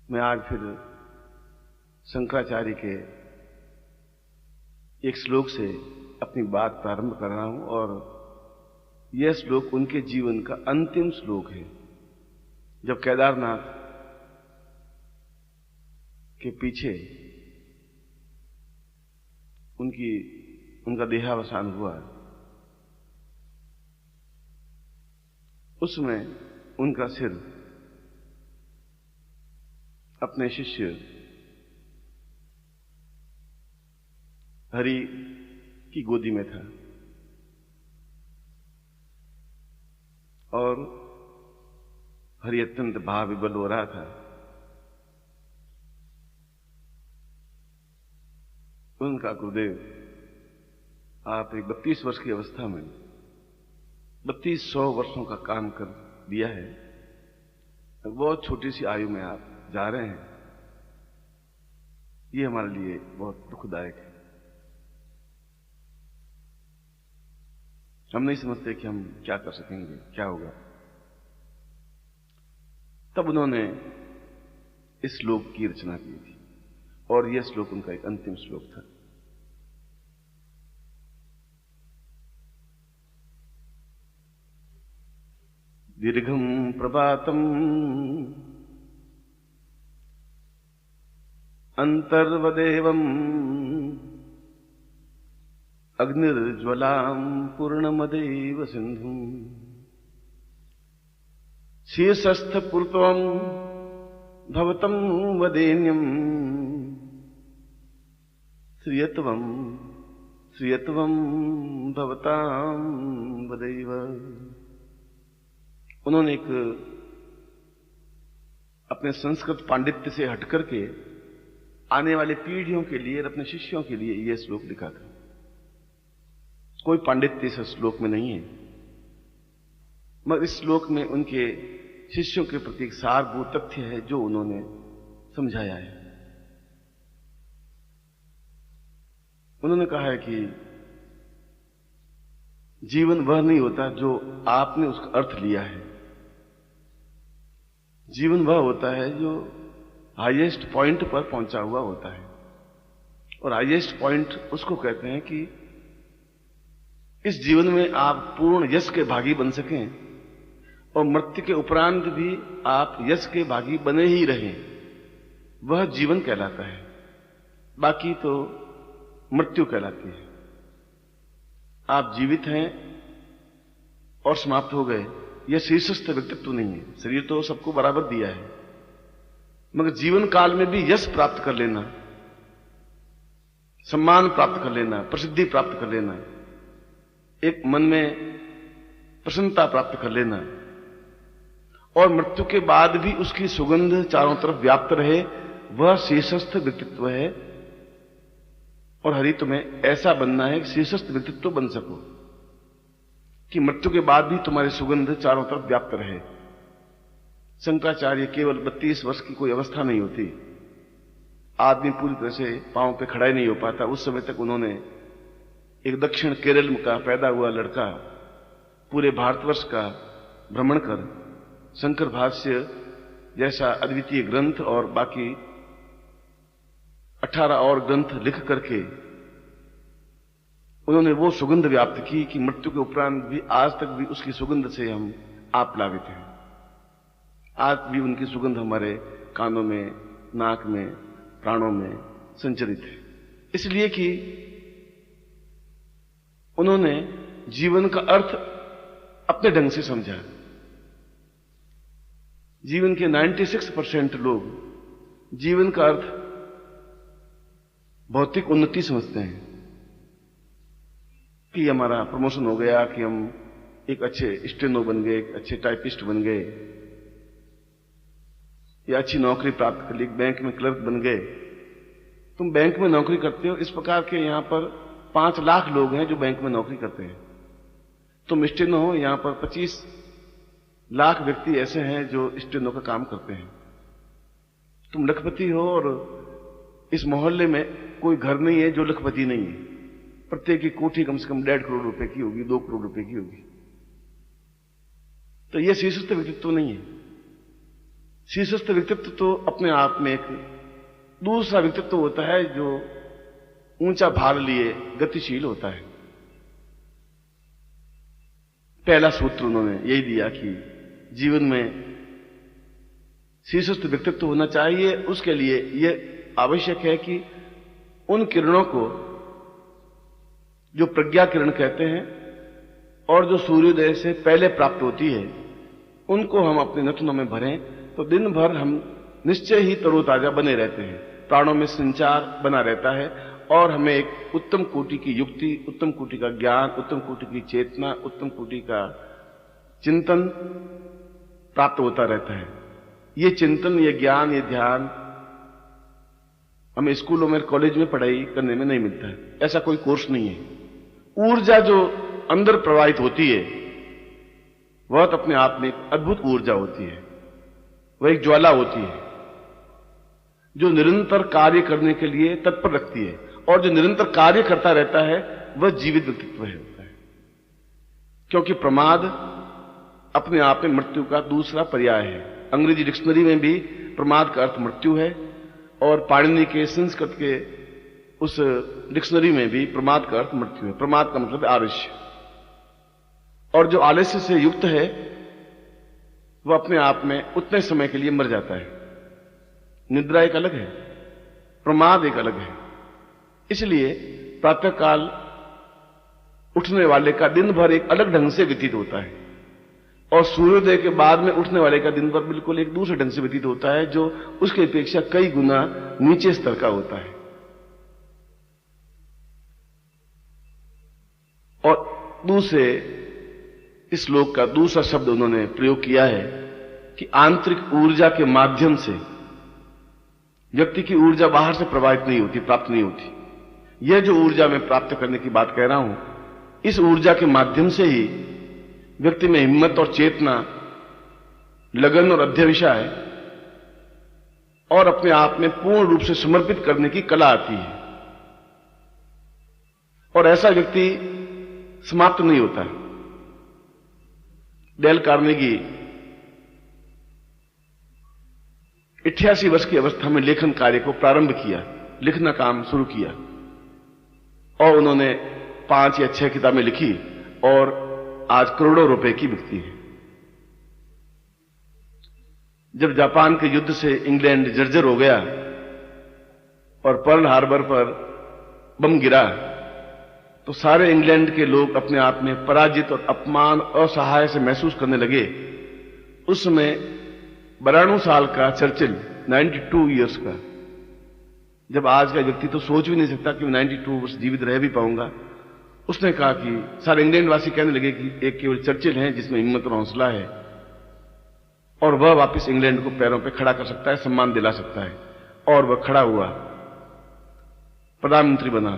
मैं आज फिर शंकराचार्य के एक श्लोक से अपनी बात प्रारंभ कर रहा हूं और यह श्लोक उनके जीवन का अंतिम श्लोक है। जब केदारनाथ के पीछे उनका देहावसान हुआ, उसमें उनका सिर अपने शिष्य हरि की गोदी में था और हरि अत्यंत भाव विवल हो रहा था। उनका गुरुदेव आप एक 32 वर्ष की अवस्था में 3200 वर्षों का काम कर दिया है। बहुत छोटी सी आयु में आप जा रहे हैं, ये हमारे लिए बहुत दुखदायक है। हम नहीं समझते कि हम क्या कर सकेंगे, क्या होगा। तब उन्होंने इस श्लोक की रचना की थी और यह श्लोक उनका एक अंतिम श्लोक था। दीर्घम प्रभातम अंतर्वदेवम अग्निर्ज्वलां पूर्णमदेव सिंधुम शीर्षस्थपूर्वं भवतं वदेन्यं श्रियत्वं भवतां वदैव। उन्होंने एक अपने संस्कृत पांडित्य से हटकर के आने वाली पीढ़ियों के लिए और अपने शिष्यों के लिए यह श्लोक लिखा था। कोई पांडित्य इस श्लोक में नहीं है, मगर इस श्लोक में उनके शिष्यों के प्रति एक सारभूत तथ्य है जो उन्होंने समझाया है। उन्होंने कहा है कि जीवन वह नहीं होता जो आपने उसका अर्थ लिया है। जीवन वह होता है जो हाईएस्ट पॉइंट पर पहुंचा हुआ होता है, और हाईएस्ट पॉइंट उसको कहते हैं कि इस जीवन में आप पूर्ण यश के भागी बन सकें और मृत्यु के उपरांत भी आप यश के भागी बने ही रहें, वह जीवन कहलाता है। बाकी तो मृत्यु कहलाती है। आप जीवित हैं और समाप्त हो गए, यह शीर्षस्थ व्यक्तित्व नहीं है। शरीर तो सबको बराबर दिया है, मगर जीवन काल में भी यश प्राप्त कर लेना, सम्मान प्राप्त कर लेना, प्रसिद्धि प्राप्त कर लेना, एक मन में प्रसन्नता प्राप्त कर लेना और मृत्यु के बाद भी उसकी सुगंध चारों तरफ व्याप्त रहे, वह शीर्षस्थ व्यक्तित्व है। और हरि तुम्हें ऐसा बनना है कि शीर्षस्थ व्यक्तित्व बन सको कि मृत्यु के बाद भी तुम्हारी सुगंध चारों तरफ व्याप्त रहे। शंकराचार्य केवल 32 वर्ष की कोई अवस्था नहीं होती, आदमी पूरी तरह से पांव पे खड़ा ही नहीं हो पाता। उस समय तक उन्होंने एक दक्षिण केरल का पैदा हुआ लड़का पूरे भारतवर्ष का भ्रमण कर शंकर भाष्य जैसा अद्वितीय ग्रंथ और बाकी 18 और ग्रंथ लिख करके उन्होंने वो सुगंध व्याप्त की कि मृत्यु के उपरांत भी आज तक भी उसकी सुगंध से हम आप्लावित हैं। आज भी उनकी सुगंध हमारे कानों में, नाक में, प्राणों में संचरित है। इसलिए कि उन्होंने जीवन का अर्थ अपने ढंग से समझा। जीवन के 96% लोग जीवन का अर्थ भौतिक उन्नति समझते हैं कि हमारा प्रमोशन हो गया, कि हम एक अच्छे स्टेनो बन गए, एक अच्छे टाइपिस्ट बन गए, या अच्छी नौकरी प्राप्त कर ली, बैंक में क्लर्क बन गए। तुम बैंक में नौकरी करते हो, इस प्रकार के यहां पर 5 लाख लोग हैं जो बैंक में नौकरी करते हैं। तुम स्टेनो हो, यहां पर 25 लाख व्यक्ति ऐसे हैं जो स्टेनो का काम करते हैं। तुम लखपति हो और इस मोहल्ले में कोई घर नहीं है जो लखपति नहीं है। प्रत्येक की कोठी कम से कम 1.5 करोड़ रुपए की होगी, 2 करोड़ रुपए की होगी। तो यह शीर्षस्थ व्यक्तित्व नहीं है। शीर्षस्थ व्यक्तित्व तो अपने आप में एक दूसरा व्यक्तित्व होता है जो ऊंचा भार लिए गतिशील होता है। पहला सूत्र उन्होंने यही दिया कि जीवन में शीर्षस्थ व्यक्तित्व होना चाहिए। उसके लिए यह आवश्यक है कि उन किरणों को जो प्रज्ञा किरण कहते हैं और जो सूर्योदय से पहले प्राप्त होती है, उनको हम अपने नथनों में भरें तो दिन भर हम निश्चय ही तरोताजा बने रहते हैं, प्राणों में संचार बना रहता है और हमें एक उत्तम कोटि की युक्ति, उत्तम कोटि का ज्ञान, उत्तम कोटि की चेतना, उत्तम कोटि का चिंतन प्राप्त होता रहता है। ये चिंतन, ये ज्ञान, ये ध्यान हमें स्कूलों में, कॉलेज में पढ़ाई करने में नहीं मिलता है। ऐसा कोई कोर्स नहीं है। ऊर्जा जो अंदर प्रवाहित होती है वह तो अपने आप में एक अद्भुत ऊर्जा होती है। वह एक ज्वाला होती है जो निरंतर कार्य करने के लिए तत्पर रखती है, और जो निरंतर कार्य करता रहता है वह जीवित व्यक्तित्व होता है। क्योंकि प्रमाद अपने आप में मृत्यु का दूसरा पर्याय है। अंग्रेजी डिक्शनरी में भी प्रमाद का अर्थ मृत्यु है, और पाणिनि के संस्कृत के उस डिक्शनरी में भी प्रमाद का अर्थ मृत्यु है। प्रमाद का मतलब आलस्य, और जो आलस्य से युक्त है वह अपने आप में उतने समय के लिए मर जाता है। निद्रा एक अलग है, प्रमाद एक अलग है। इसलिए प्रातःकाल उठने वाले का दिन भर एक अलग ढंग से व्यतीत होता है, और सूर्योदय के बाद में उठने वाले का दिन भर बिल्कुल एक दूसरे ढंग से व्यतीत होता है, जो उसकी अपेक्षा कई गुना नीचे स्तर का होता है। और दूसरे इस श्लोक का दूसरा शब्द उन्होंने प्रयोग किया है कि आंतरिक ऊर्जा के माध्यम से व्यक्ति की ऊर्जा बाहर से प्रवाहित नहीं होती, प्राप्त नहीं होती। यह जो ऊर्जा मैं प्राप्त करने की बात कह रहा हूं, इस ऊर्जा के माध्यम से ही व्यक्ति में हिम्मत और चेतना, लगन और अध्यवसाय और अपने आप में पूर्ण रूप से समर्पित करने की कला आती है। और ऐसा व्यक्ति समाप्त नहीं होता है। डेल कार्नेगी 88 वर्ष की अवस्था में लेखन कार्य को प्रारंभ किया, लिखना काम शुरू किया, और उन्होंने 5 या 6 किताबें लिखी और आज करोड़ों रुपए की बिकती है। जब जापान के युद्ध से इंग्लैंड जर्जर हो गया और पर्ल हार्बर पर बम गिरा, तो सारे इंग्लैंड के लोग अपने आप में पराजित और अपमान, असहाय से महसूस करने लगे। उस समय 92 साल का चर्चिल, 92 ईयर्स का, जब आज का व्यक्ति तो सोच भी नहीं सकता कि मैं 92 वर्ष जीवित रह भी पाऊंगा, उसने कहा कि सारे इंग्लैंड वासी कहने लगे कि एक केवल चर्चिल है जिसमें हिम्मत और हौसला है, और वह वापस इंग्लैंड को पैरों पे खड़ा कर सकता है, सम्मान दिला सकता है। और वह खड़ा हुआ, प्रधानमंत्री बना,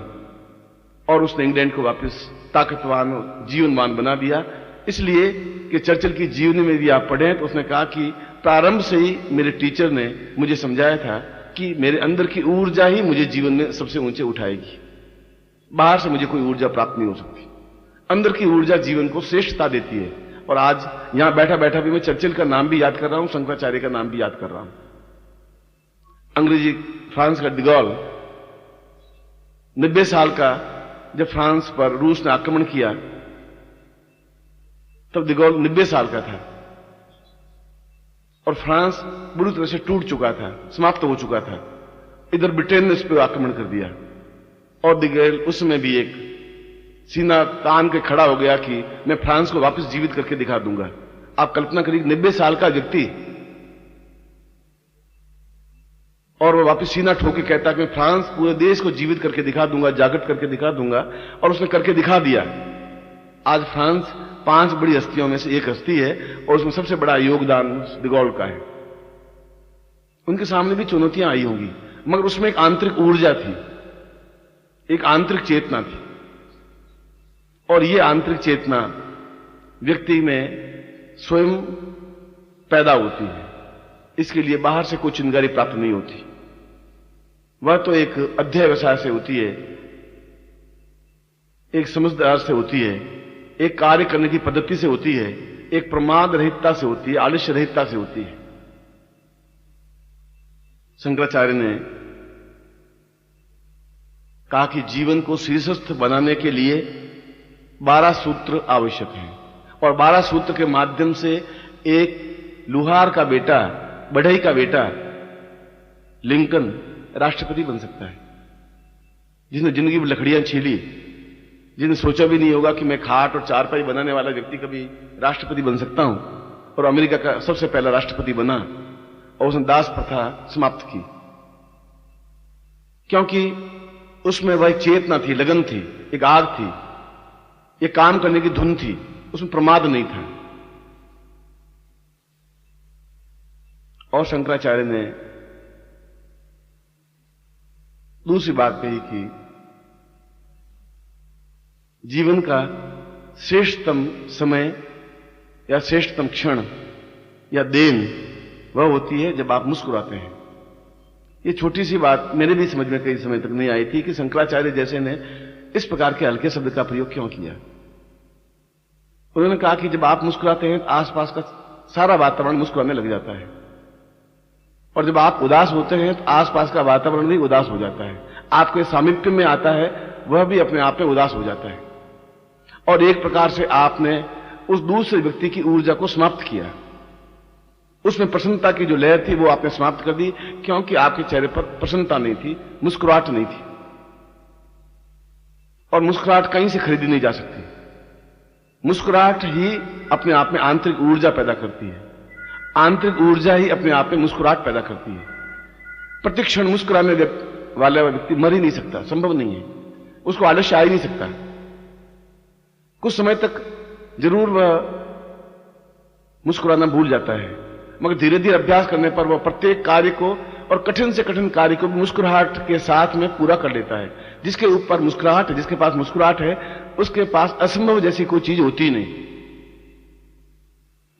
और उसने इंग्लैंड को वापस ताकतवान और जीवनवान बना दिया। इसलिए कि चर्चिल की जीवनी में भी आप पढ़ें तो उसने कहा कि प्रारंभ से ही मेरे टीचर ने मुझे समझाया था कि मेरे अंदर की ऊर्जा ही मुझे जीवन में सबसे ऊंचे उठाएगी। बाहर से मुझे कोई ऊर्जा प्राप्त नहीं हो सकती। अंदर की ऊर्जा जीवन को श्रेष्ठता देती है। और आज यहां बैठा बैठा भी मैं चर्चिल का नाम भी याद कर रहा हूं, शंकराचार्य का नाम भी याद कर रहा हूं। अंग्रेजी फ्रांस का डिगॉल 90 साल का जब फ्रांस पर रूस ने आक्रमण किया, तब डिगॉल 90 साल का था और फ्रांस बुरी तरह से टूट चुका था, समाप्त हो चुका था। इधर ब्रिटेन ने इस पर आक्रमण कर दिया और डिगॉल उसमें भी एक सीना तान के खड़ा हो गया कि मैं फ्रांस को वापस जीवित करके दिखा दूंगा। आप कल्पना करिए, 90 साल का व्यक्ति, और वो वापस सीना ठोक के कहता कि मैं फ्रांस पूरे देश को जीवित करके दिखा दूंगा, जागृत करके दिखा दूंगा, और उसने करके दिखा दिया। आज फ्रांस 5 बड़ी हस्तियों में से एक हस्ती है और उसमें सबसे बड़ा योगदान डिगॉल का है। उनके सामने भी चुनौतियां आई होंगी, मगर उसमें एक आंतरिक ऊर्जा थी, एक आंतरिक चेतना थी, और ये आंतरिक चेतना व्यक्ति में स्वयं पैदा होती है। इसके लिए बाहर से कोई चिंगारी प्राप्त नहीं होती। वह तो एक अध्यवसाय से होती है, एक समझदार से होती है, एक कार्य करने की पद्धति से होती है, एक प्रमाद रहितता से होती है, आलस्य रहितता से होती है। शंकराचार्य ने कहा कि जीवन को शीर्षस्थ बनाने के लिए 12 सूत्र आवश्यक हैं और 12 सूत्र के माध्यम से एक लुहार का बेटा, बढ़ई का बेटा लिंकन राष्ट्रपति बन सकता है, जिसने जिंदगी में लकड़ियां छीली, जिसने सोचा भी नहीं होगा कि मैं खाट और चारपाई बनाने वाला व्यक्ति कभी राष्ट्रपति बन सकता हूं, और अमेरिका का सबसे पहला राष्ट्रपति बना और उसने दास प्रथा समाप्त की, क्योंकि उसमें वह एक चेतना थी, लगन थी, एक आग थी, एक काम करने की धुन थी, उसमें प्रमाद नहीं था। और शंकराचार्य ने दूसरी बात कही कि जीवन का श्रेष्ठतम समय या श्रेष्ठतम क्षण या देन वह होती है जब आप मुस्कुराते हैं। ये छोटी सी बात मेरे भी समझ में कई समय तक नहीं आई थी कि शंकराचार्य जैसे ने इस प्रकार के हल्के शब्द का प्रयोग क्यों किया। उन्होंने कहा कि जब आप मुस्कुराते हैं तो आसपास का सारा वातावरण मुस्कुराने लग जाता है, और जब आप उदास होते हैं तो आसपास का वातावरण भी उदास हो जाता है, आपके सामीप्य में आता है वह भी अपने आप में उदास हो जाता है, और एक प्रकार से आपने उस दूसरे व्यक्ति की ऊर्जा को समाप्त किया। उसमें प्रसन्नता की जो लहर थी वो आपने समाप्त कर दी, क्योंकि आपके चेहरे पर प्रसन्नता नहीं थी, मुस्कुराहट नहीं थी, और मुस्कुराहट कहीं से खरीदी नहीं जा सकती। मुस्कुराहट ही अपने आप में आंतरिक ऊर्जा पैदा करती है, आंतरिक ऊर्जा ही अपने आप में मुस्कुराहट पैदा करती है। प्रतिक्षण मुस्कुराने वाला व्यक्ति मर ही नहीं सकता, संभव नहीं है, उसको आलस्य आ ही नहीं सकता। कुछ समय तक जरूर वह मुस्कुराना भूल जाता है, मगर धीरे धीरे अभ्यास करने पर वह प्रत्येक कार्य को और कठिन से कठिन कार्य को मुस्कुराहट के साथ में पूरा कर लेता है। जिसके ऊपर मुस्कुराहट है, जिसके पास मुस्कुराहट है, उसके पास असंभव जैसी कोई चीज होती नहीं।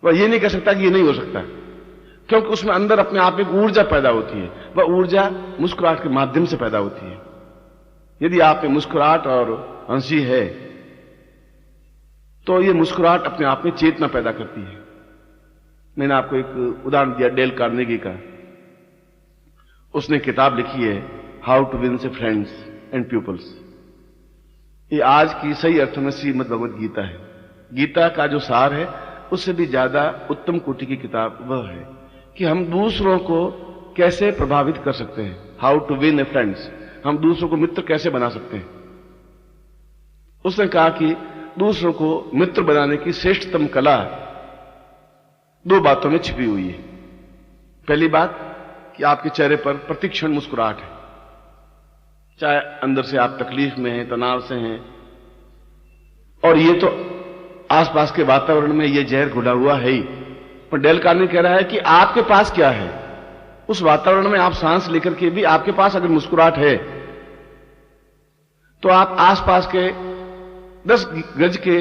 वह ये नहीं कह सकता कि ये नहीं हो सकता, क्योंकि उसमें अंदर अपने आप एक ऊर्जा पैदा होती है। वह ऊर्जा मुस्कुराहट के माध्यम से पैदा होती है। यदि आप में मुस्कुराहट और हंसी है तो ये मुस्कुराहट अपने आप में चेतना पैदा करती है। मैंने आपको एक उदाहरण दिया डेल कार्नेगी का। उसने किताब लिखी है हाउ टू विन से फ्रेंड्स एंड पीपल्स। ये आज की सही अर्थों में श्रीमद् भगवद गीता है। गीता का जो सार है उससे भी ज्यादा उत्तम कोटि की किताब वह है कि हम दूसरों को कैसे प्रभावित कर सकते हैं। How to win a friends, हम दूसरों को मित्र कैसे बना सकते हैं। उसने कहा कि दूसरों को मित्र बनाने की श्रेष्ठतम कला 2 बातों में छिपी हुई है। पहली बात कि आपके चेहरे पर प्रतिक्षण मुस्कुराहट है, चाहे अंदर से आप तकलीफ में हैं, तनाव से हैं, और ये तो आसपास के वातावरण में ये जहर घुला हुआ है ही। पर डेल कार्नेगी कह रहा है कि आपके पास क्या है, उस वातावरण में आप सांस लेकर के भी आपके पास अगर मुस्कुराहट है तो आप आसपास के 10 गज के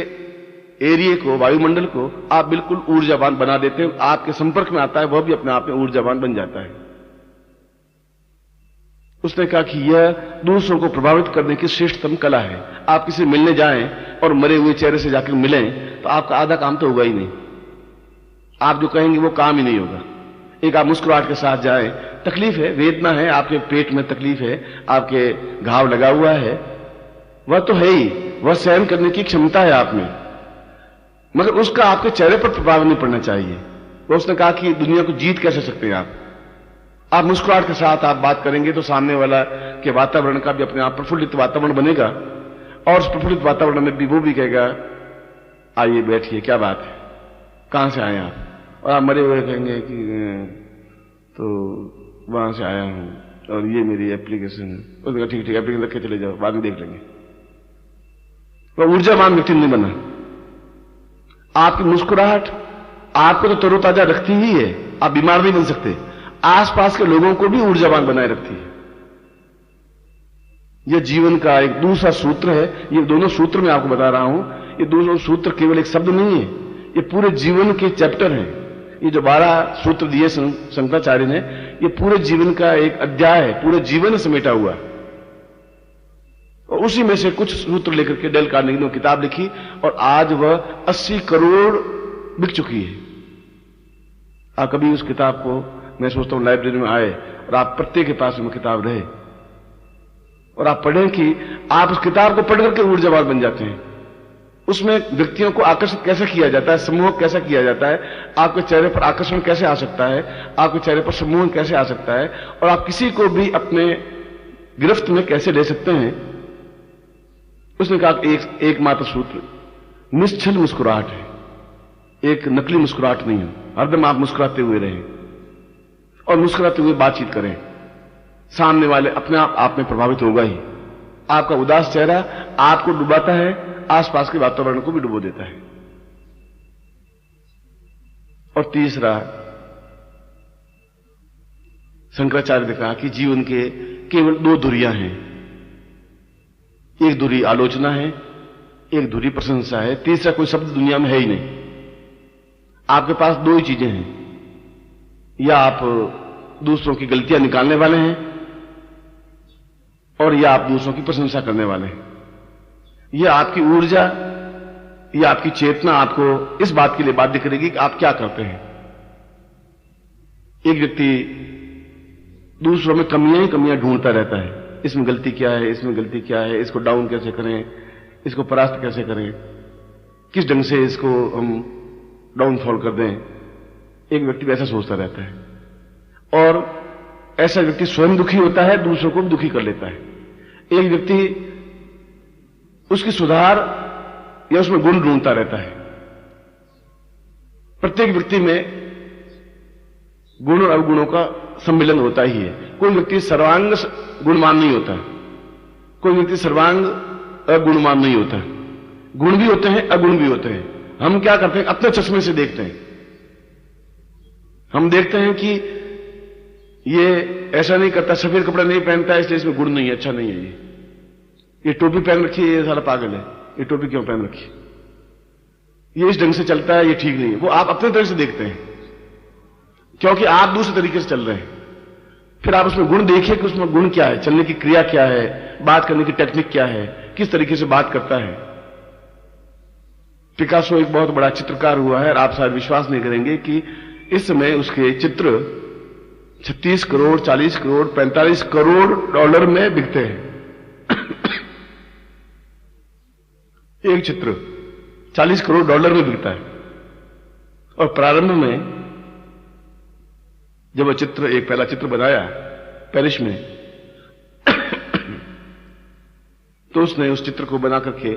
एरिया को, वायुमंडल को आप बिल्कुल ऊर्जावान बना देते हैं। आपके संपर्क में आता है वह भी अपने आप में ऊर्जावान बन जाता है। उसने कहा कि यह दूसरों को प्रभावित करने की श्रेष्ठतम कला है। आप किसी मिलने जाएं और मरे हुए चेहरे से जाकर मिलें तो आपका आधा काम तो होगा ही नहीं, आप जो कहेंगे वो काम ही नहीं होगा। एक आप मुस्कुराहट के साथ जाएं, तकलीफ है, वेदना है, आपके पेट में तकलीफ है, आपके घाव लगा हुआ है, वह तो है ही, वह सहन करने की क्षमता है आप में, मगर उसका आपके चेहरे पर प्रभाव नहीं पड़ना चाहिए। वो उसने कहा कि दुनिया को जीत कैसे सकते हैं आप मुस्कुराहट के साथ आप बात करेंगे तो सामने वाला के वातावरण का भी अपने आप प्रफुल्लित वातावरण बनेगा, और उस प्रफुल्लित वातावरण में भी वो भी कहेगा आइए बैठिए, क्या बात है, कहां से आए आप, और आप मरे हुए कहेंगे कि तो वहां से आया हूं और ये मेरी एप्लीकेशन है। उसने कहा ठीक ठीक एप्लीकेशन रख के चले जाओ, बाद में देख लेंगे। वह ऊर्जावान व्यक्ति नहीं बना। आपकी मुस्कुराहट आपको तो तरोताजा रखती ही है, आप बीमार नहीं बन सकते, आसपास के लोगों को भी ऊर्जावान बनाए रखती है। यह जीवन का एक दूसरा सूत्र है। ये दोनों सूत्र मैं आपको बता रहा हूं, ये दोनों सूत्र केवल एक शब्द नहीं है, ये पूरे जीवन के चैप्टर हैं। ये जो 12 सूत्र दिए शंकराचार्य ने, ये पूरे जीवन का एक अध्याय है, पूरे जीवन समेटा हुआ। और उसी में से कुछ सूत्र लेकर के डेल कार्नेगी ने किताब लिखी, और आज वह 80 करोड़ बिक चुकी है। आप कभी उस किताब को मैं सोचता हूं लाइब्रेरी में आए और आप प्रत्येक के पास में किताब रहे और आप पढ़ें कि आप उस किताब को पढ़ करके ऊर्जावान बन जाते हैं। उसमें व्यक्तियों को आकर्षित कैसे किया जाता है, सम्मोहक कैसे किया जाता है, आपके चेहरे पर आकर्षण कैसे आ सकता है, आपके चेहरे पर सम्मोहन कैसे आ सकता है और आप किसी को भी अपने गिरफ्त में कैसे ले सकते हैं। उसने कहा एकमात्र सूत्र निश्चल मुस्कुराहट है, एक नकली मुस्कुराहट नहीं है। हरदम आप मुस्कुराते हुए रहें और मुस्कुराते हुए बातचीत करें। सामने वाले अपने आप में प्रभावित होगा ही। आपका उदास चेहरा आपको डुबाता है, आसपास के वातावरण को भी डुबो देता है। और तीसरा, शंकराचार्य ने कहा कि जीवन के केवल 2 धुरियां हैं। एक धुरी आलोचना है, एक धुरी प्रशंसा है, तीसरा कोई शब्द दुनिया में है ही नहीं। आपके पास 2 ही चीजें हैं, या आप दूसरों की गलतियां निकालने वाले हैं और या आप दूसरों की प्रशंसा करने वाले हैं। यह आपकी ऊर्जा या आपकी चेतना आपको इस बात के लिए बाध्य करेगी कि आप क्या करते हैं। एक व्यक्ति दूसरों में कमियां ही कमियां ढूंढता रहता है, इसमें गलती क्या है, इसमें गलती क्या है, इसको डाउन कैसे करें, इसको परास्त कैसे करें, किस ढंग से इसको हम डाउनफॉल कर दें। एक व्यक्ति ऐसा सोचता रहता है और ऐसा व्यक्ति स्वयं दुखी होता है, दूसरों को भी दुखी कर लेता है। एक व्यक्ति उसकी सुधार या उसमें गुण ढूंढता रहता है। प्रत्येक व्यक्ति में गुण और अवगुणों का सम्मिलन होता ही है। कोई व्यक्ति सर्वांग गुणवान नहीं होता, कोई व्यक्ति सर्वांग अगुणवान नहीं होता। गुण भी होते हैं, अगुण भी होते हैं। हम क्या करते हैं, अपने चश्मे से देखते हैं। हम देखते हैं कि ये ऐसा नहीं करता, सफेद कपड़ा नहीं पहनता है इसलिए इसमें गुण नहीं है, अच्छा नहीं है। ये टोपी पहन रखी है, ये साला पागल है, ये टोपी क्यों पहन रखी है, ये इस ढंग से चलता है, ये ठीक नहीं है। वो आप अपने तरह से देखते हैं क्योंकि आप दूसरे तरीके से चल रहे हैं। फिर आप उसमें गुण देखिए कि उसमें गुण क्या है, चलने की क्रिया क्या है, बात करने की टेक्निक क्या है, किस तरीके से बात करता है। पिकासो एक बहुत बड़ा चित्रकार हुआ है और आप शायद विश्वास नहीं करेंगे कि इस समय उसके चित्र 36 करोड़, 40 करोड़, 45 करोड़ डॉलर में बिकते हैं। एक चित्र 40 करोड़ डॉलर में बिकता है। और प्रारंभ में जब वह चित्र, एक पहला चित्र बनाया पेरिस में, तो उसने उस चित्र को बना करके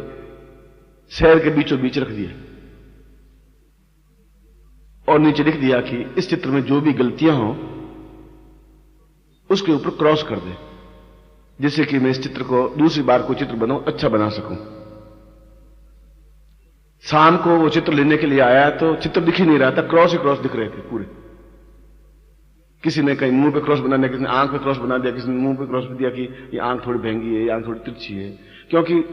शहर के बीचों बीच रख दिया और नीचे लिख दिया कि इस चित्र में जो भी गलतियां हो उसके ऊपर क्रॉस कर दे, जिससे कि मैं इस चित्र को दूसरी बार कोई चित्र बनाऊं, अच्छा बना सकूं। शाम को वो चित्र लेने के लिए आया तो चित्र दिख ही नहीं रहा था, क्रॉस ही क्रॉस दिख रहे थे पूरे। किसी ने कहीं मुंह पे क्रॉस बना दिया, किसी ने आंख पे क्रॉस बना दिया, किसी ने मुंह पे क्रॉस बना दिया कि ये आंख थोड़ी महंगी है, ये आंख थोड़ी तिरछी है, क्योंकि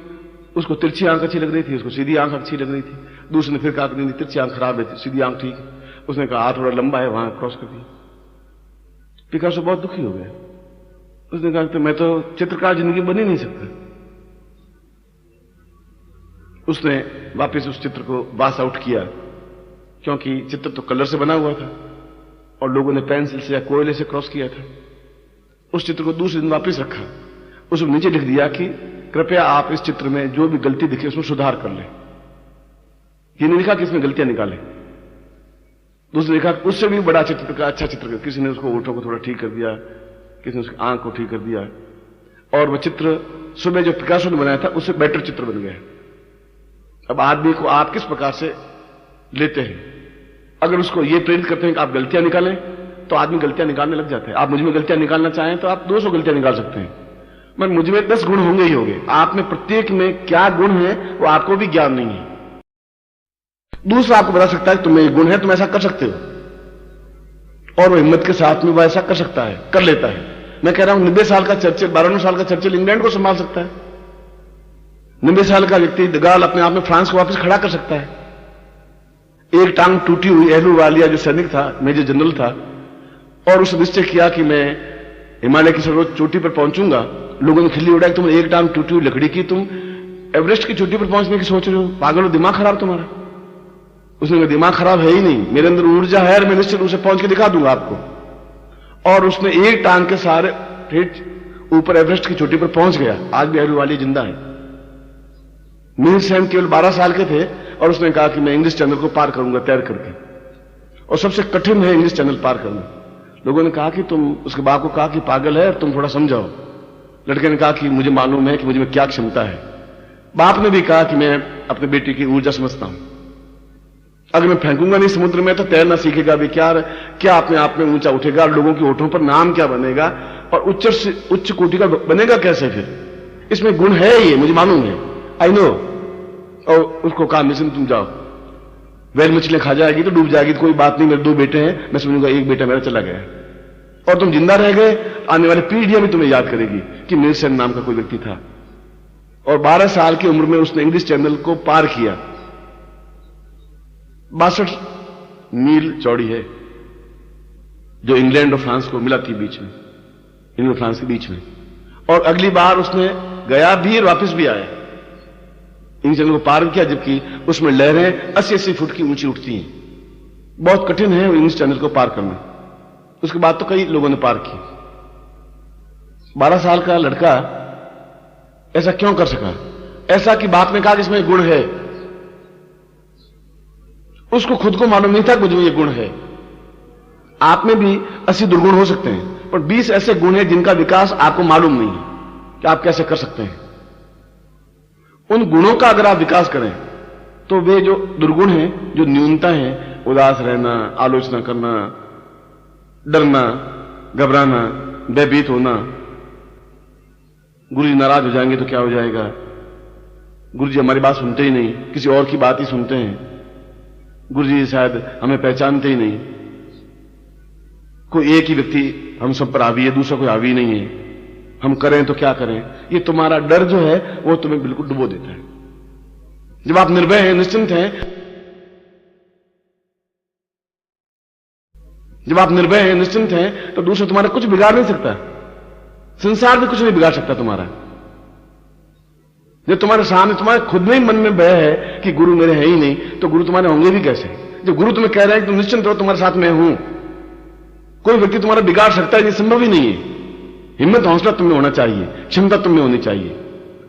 उसको तिरछी आंख अच्छी लग रही थी, उसको सीधी आंख अच्छी लग रही थी। दूसरे ने फिर कहा कि नहीं, तिरछी आंख खराब है, सीधी आंख ठीक है। उसने कहा हाथ थोड़ा लंबा है, वहां क्रॉस कर दिया। पिकासो बहुत दुखी हो गया। उसने कहा कि मैं तो चित्रकार जिंदगी बन ही नहीं सकता। उसने वापस उस चित्र को वाश आउट किया, क्योंकि चित्र तो कलर से बना हुआ था और लोगों ने पेंसिल से या कोयले से क्रॉस किया था। उस चित्र को दूसरे दिन वापस रखा, उसमें नीचे लिख दिया कि कृपया आप इस चित्र में जो भी गलती दिखे उसमें सुधार कर लें। ये नहीं लिखा कि इसमें गलतियां निकालें। दूसरे ने लिखा उससे भी बड़ा चित्र का अच्छा चित्र, किसी ने उसको ओठों को थोड़ा ठीक कर दिया, किसी ने उसकी आंख को ठीक कर दिया, और वह चित्र सुबह जो पिकासो ने बनाया था उससे बेटर चित्र बन गया। अब आदमी को आप किस प्रकार से लेते हैं, अगर उसको ये प्रेरित करते हैं कि आप गलतियां निकालें तो आदमी गलतियां निकालने लग जाते हैं। आप मुझ में गलतियां निकालना चाहें तो आप 200 गलतियां निकाल सकते हैं, मगर मुझ में 10 गुण होंगे ही होंगे। आप में प्रत्येक में क्या गुण है वो आपको भी ज्ञान नहीं है। दूसरा आपको बता सकता है तुम्हें ये गुण है, तुम ऐसा कर सकते हो, और वो हिम्मत के साथ में वो ऐसा कर सकता है, कर लेता है। मैं कह रहा हूं 90 साल का चर्चिल, 92 साल का चर्चिल इंग्लैंड को संभाल सकता है। 90 साल का व्यक्ति दगाल अपने आप में फ्रांस को वापस खड़ा कर सकता है। एक टांग टूटी हुई एहलूवालिया जो सैनिक था, मेजर जनरल था, और उसने निश्चय किया कि मैं हिमालय की सर्वोच्च चोटी पर पहुंचूंगा। लोगों ने खिल्ली उड़ाई, तुम एक टांग टूटी हुई लकड़ी की, तुम एवरेस्ट की चोटी पर पहुंचने की सोच रहे हो, पागल हो, दिमाग खराब तुम्हारा। उसने कहा दिमाग खराब है ही नहीं, मेरे अंदर ऊर्जा है और मैं निश्चित रूप से पहुंच के दिखा दूंगा आपको। और उसने एक टांग के सहारे ठेठ ऊपर एवरेस्ट की चोटी पर पहुंच गया। आज भी अहलूवालिया जिंदा है। मीर सेन केवल 12 साल के थे और उसने कहा कि मैं इंग्लिश चैनल को पार करूंगा तैर करके, और सबसे कठिन है इंग्लिश चैनल पार करना। लोगों ने कहा कि तुम, उसके बाप को कहा कि पागल है, तुम थोड़ा समझाओ। लड़के ने कहा कि मुझे मालूम है कि मुझे में क्या क्षमता है। बाप ने भी कहा कि मैं अपने बेटे की ऊर्जा समझता हूं, अगर मैं फेंकूंगा नहीं समुद्र में तो तैरना सीखेगा भी क्या अपने आप में ऊंचा उठेगा, लोगों के होठों पर नाम क्या बनेगा, और उच्च कोटि का बनेगा कैसे। फिर इसमें गुण है, ये मुझे मालूम है, आई नो। और उसको कहा मिशन तुम जाओ, वेल मछलियां खा जाएगी तो डूब जाएगी, तो कोई बात नहीं, मेरे 2 बेटे हैं, मैं समझूंगा एक बेटा मेरा चला गया और तुम जिंदा रह गए, आने वाली पीढ़ियां भी तुम्हें याद करेगी कि मीर सेन नाम का कोई व्यक्ति था। और 12 साल की उम्र में उसने इंग्लिश चैनल को पार किया। 62 मील चौड़ी है, जो इंग्लैंड और फ्रांस को मिला थी बीच में, इंग्लैंड और फ्रांस के बीच में। और अगली बार उसने गया भी और वापस भी आया, इंग्लिश चैनल को पार किया, जबकि उसमें लहरें 80-80 फुट की ऊंची उठती हैं। बहुत कठिन है इंग्लिश चैनल को पार करना। उसके बाद तो कई लोगों ने पार की। 12 साल का लड़का ऐसा क्यों कर सका? ऐसा कि बाप ने कहा कि इसमें गुण है, उसको खुद को मालूम नहीं था मुझ में ये गुण है। आप में भी 80 दुर्गुण हो सकते हैं, पर 20 ऐसे गुण हैं जिनका विकास आपको मालूम नहीं है कि आप कैसे कर सकते हैं। उन गुणों का अगर आप विकास करें तो वे जो दुर्गुण हैं, जो न्यूनता है, उदास रहना, आलोचना करना, डरना, घबराना, भयभीत होना, गुरु जी नाराज हो जाएंगे तो क्या हो जाएगा, गुरु जी हमारी बात सुनते ही नहीं, किसी और की बात ही सुनते हैं, गुरु जी शायद हमें पहचानते ही नहीं, कोई एक ही व्यक्ति हम सब पर हावी है, दूसरा कोई हावी नहीं है, हम करें तो क्या करें। ये तुम्हारा डर जो है वो तुम्हें बिल्कुल डुबो देता है। जब आप निर्भय हैं, निश्चिंत हैं, जब आप निर्भय हैं, निश्चिंत हैं, तो दूसरा तुम्हारा कुछ बिगाड़ नहीं सकता, संसार भी कुछ नहीं बिगाड़ सकता तुम्हारा। जब तुम्हारे सामने, तुम्हारे खुद में ही मन में भय है कि गुरु मेरे हैं ही नहीं, तो गुरु तुम्हारे होंगे भी कैसे? जब गुरु तुम्हें कह रहे हैं कि तुम निश्चिंत रहो, तुम्हारे साथ मैं हूं, कोई व्यक्ति तुम्हारा बिगाड़ सकता है, ये संभव ही नहीं है। हिम्मत, हौसला तुम्हें होना चाहिए, क्षमता तुम्हें होनी चाहिए,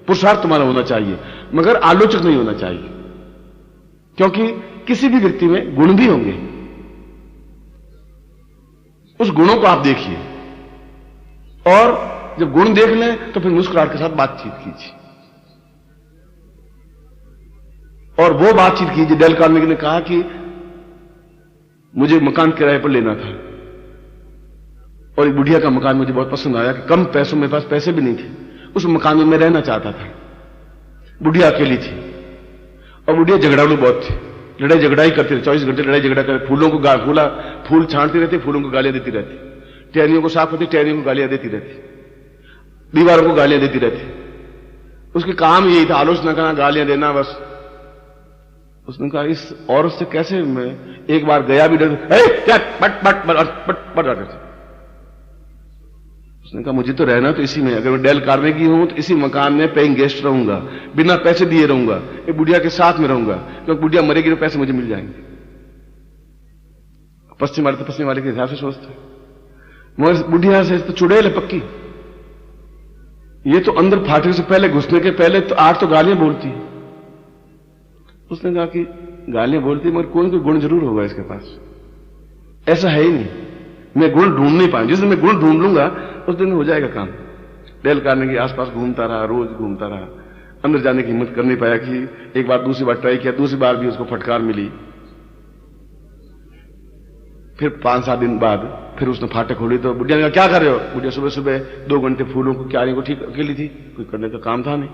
पुरुषार्थ तुम्हारा होना चाहिए, मगर आलोचक नहीं होना चाहिए, क्योंकि किसी भी व्यक्ति में गुण भी होंगे। उस गुणों को आप देखिए, और जब गुण देख लें तो फिर मुस्कुराहट के साथ बातचीत कीजिए। और वो बातचीत कीजिए, डेल कार्नेगी ने कहा कि मुझे मकान किराए पर लेना था, और एक बुढ़िया का मकान मुझे बहुत पसंद आया कि कम पैसों, मेरे पास पैसे भी नहीं थे, उस मकान में मैं रहना चाहता था। बुढ़िया अकेली थी और बुढ़िया झगड़ालू बहुत थी, लड़ाई झगड़ा ही करती रहती, 24 घंटे लड़ाई झगड़ा करती, फूलों को फूल छांटती रहती, फूलों को गालियां देती रहती, टहनियों को साफ करती, टहनियों को गालियां देती रहती, दीवारों को गालियां देती रहती। उसके काम यही था, आलोचना करना, गालियां देना, बस। उसने कहा इस औरत से कैसे मैं, एक बार गया भी डर, उसने कहा मुझे तो रहना तो इसी में, अगर मैं डेल कार्नेगी हूं तो इसी मकान में पेइंग गेस्ट रहूंगा, बिना पैसे दिए रहूंगा, एक बुढ़िया के साथ में रहूंगा, क्योंकि बुढ़िया मरेगी तो पैसे मुझे मिल जाएंगे। पश्चिम वाले तो पश्चिम वाले के हिसाब से सोचते हैं, मगर बुढ़िया से तो चुड़ैल है पक्की। ये तो अंदर फाटक से पहले, घुसने के पहले तो 8 तो गालियां बोलती है। उसने कहा कि गालियां बोलती मगर कोई कोई गुण जरूर होगा इसके पास, ऐसा है ही नहीं, मैं गुण ढूंढ नहीं पाऊंगा, जिस दिन मैं गुण ढूंढ लूंगा उस दिन हो जाएगा काम। डेल कार्नेगी के आसपास घूमता रहा, रोज घूमता रहा, अंदर जाने की हिम्मत कर नहीं पाया कि एक बार, दूसरी बार ट्राई किया, दूसरी बार भी उसको फटकार मिली। फिर 5-7 दिन बाद फिर उसने फाटक खोली तो बुढ़िया ने कहा क्या कर रहे हो? बुढ़िया सुबह सुबह 2 घंटे फूलों को, क्यारियों को ठीक अकेली थी, कोई करने का काम था नहीं।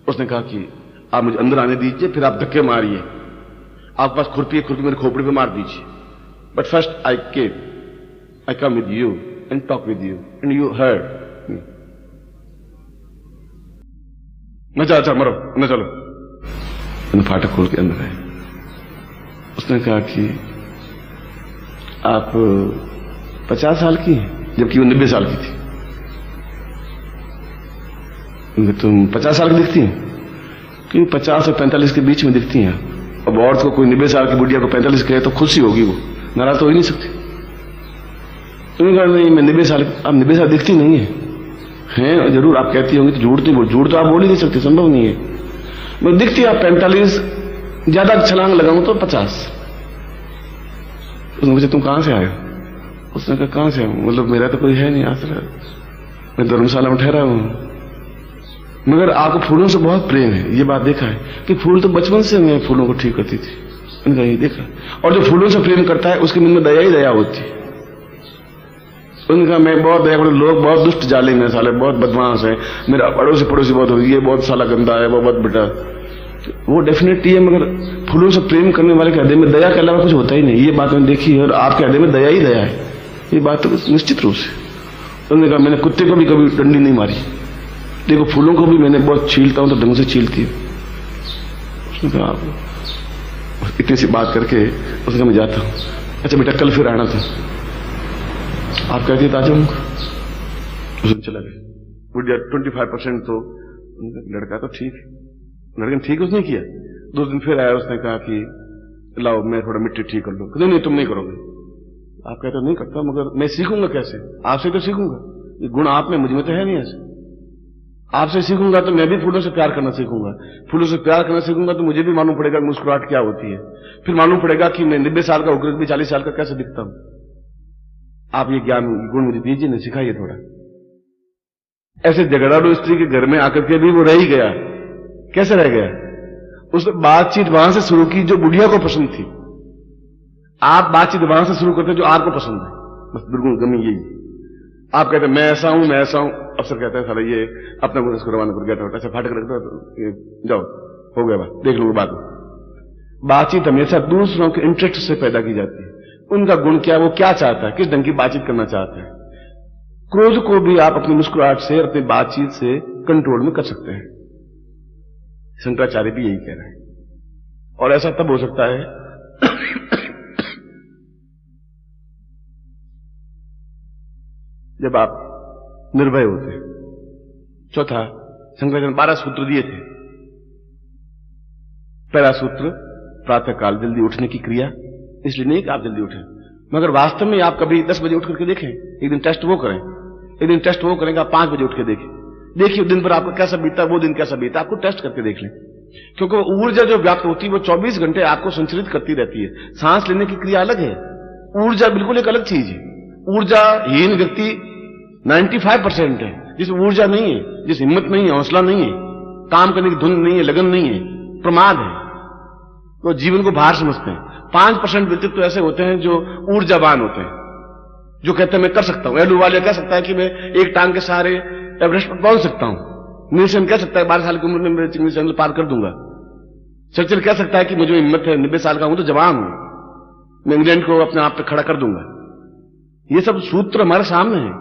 उसने कहा कि आप मुझे अंदर आने दीजिए, फिर आप धक्के मारिए, आपके पास खुरपी है, खुरपी मेरे खोपड़ी पे मार दीजिए, but first I come with you and talk with you and you heard me. न चलो, अच्छा मरो, न चलो। फाटक खोल के अंदर आए। उसने कहा कि आप 50 साल की हैं, जबकि वो 90 साल की थी। तुम 50 साल की दिखती हैं, क्योंकि 50 और 45 के बीच में दिखती हैं। अब औरत को कोई 90 साल की बुढ़िया को 45 कहे तो खुशी होगी, वो नाराज तो हो ही नहीं सकती। उन्होंने कहा नहीं मैं 90 साल, आप 90 साल दिखती नहीं है जरूर आप कहती होंगी तो झूठ तो आप बोल ही नहीं सकते, संभव नहीं है। मैं दिखती आप 45, ज्यादा छलांग लगाऊं तो 50। उसने पूछा तुम कहां से आए? उसने कहा कहां से आऊं, मतलब मेरा तो कोई है नहीं आसरा, मैं धर्मशाला में ठहरा हूं, मगर आपको फूलों से बहुत प्रेम है, ये बात देखा है कि फूल तो बचपन से मैं फूलों को ठीक करती थी, उनका ये देखा। और जो फूलों से प्रेम करता है उसके मन में दया ही दया होती है। उनका मैं बहुत दया, लोग बहुत दुष्ट जाले में साले, बहुत बदमाश है, मेरा पड़ोसी बहुत हो, ये बहुत साला गंदा है, वो बहुत बेटा, वो डेफिनेटली है, मगर फूलों से प्रेम करने वाले के हृदय में दया के अलावा कुछ होता ही नहीं। ये बात मैंने देखी है, और आपके हृदय में दया ही दया है, ये बात तो निश्चित रूप से। उन्होंने कहा मैंने कुत्ते को भी कभी डंडी नहीं मारी, देखो फूलों को भी मैंने बहुत छीलता हूं तो ढंग से छीलती हूं। उसने कहा आप इतनी सी बात करके उसने कहा मैं जाता हूं। अच्छा बेटा कल फिर आना था, आप कहती तो आ जाऊंगा। उसने चला गया। 25% तो लड़का तो ठीक है, लड़के ने ठीक उसने किया। 2 दिन फिर आया, उसने कहा कि लाओ मैं थोड़ा मिट्टी ठीक कर लूं। नहीं नहीं तुम नहीं करोगे। आप कहते नहीं करता, मगर मैं सीखूंगा कैसे? आपसे तो सीखूंगा, ये गुण आप में, मुझ में तो है नहीं ऐसे। आपसे सीखूंगा तो मैं भी फूलों से प्यार करना सीखूंगा, फूलों से प्यार करना सीखूंगा तो मुझे भी मालूम पड़ेगा मुस्कुराहट क्या होती है, फिर मालूम पड़ेगा कि मैं 90 साल का होकर भी 40 साल का कैसे दिखता हूं। आप ये ज्ञान गुण मुझे दीजिए, नहीं सिखाइए थोड़ा। ऐसे झगड़ालू स्त्री के घर में आकर के भी वो रह ही गया। कैसे रह गया? उसने बातचीत वहां से शुरू की जो बुढ़िया को पसंद थी। आप बातचीत वहां से शुरू करते हैं जो आपको पसंद है, बस बिल्कुल गमी यही। आप कहते हैं मैं ऐसा हूं, मैं ऐसा हूं, अफसर कहता है साला ये अपना गुण इसको रवाना कर गया, ऐसे फाटक रखता है, जाओ हो गया बात, देख लूंगा बात। बातचीत हमेशा दूसरों के इंटरेस्ट से पैदा की जाती है। उनका गुण क्या, वो क्या चाहता है, किस ढंग की बातचीत करना चाहता है। क्रोध को भी आप अपनी मुस्कुराहट से, अपनी बातचीत से कंट्रोल में कर सकते हैं। शंकराचार्य भी यही कह रहे हैं। और ऐसा तब हो सकता है जब आप निर्भय होते हैं। चौथा, शंकराचार्य ने 12 सूत्र दिए थे। पहला सूत्र प्रातःकाल जल्दी उठने की क्रिया, इसलिए नहीं कि आप जल्दी उठें, मगर वास्तव में आप कभी 10 बजे उठ करके देखें। एक दिन टेस्ट वो करें, एक दिन टेस्ट वो करेंगे, आप 5 बजे उठ के देखें, देखिए दिन भर आपको कैसा बीता, वो दिन कैसा बीता, आपको टेस्ट करके देख लें। क्योंकि ऊर्जा जो व्याप्त होती है वो 24 घंटे आपको संचरित करती रहती है। सांस लेने की क्रिया अलग है, ऊर्जा बिल्कुल एक अलग चीज है। ऊर्जाहीन व्यक्ति 95% है, जिसमें ऊर्जा नहीं है, जिस हिम्मत नहीं है, हौसला नहीं है, काम करने की धुन नहीं है, लगन नहीं है, प्रमाद है, वो जीवन को भार समझते हैं। 5% व्यक्तित्व ऐसे होते हैं जो ऊर्जावान होते हैं, जो कहते हैं मैं कर सकता हूं। एलू वाले कह सकता है कि मैं एक टांग के सहारे एवरेस्ट पर पहुंच सकता हूं। नीलसन कह सकता है 12 साल की उम्र में मैं चिंगली चैनल पार कर दूंगा। चर्चिल कह सकता है कि मुझे हिम्मत है, 90 साल का हूं तो जवान हूं, मैं इंग्लैंड को अपने आप पे खड़ा कर दूंगा। ये सब सूत्र हमारे सामने है।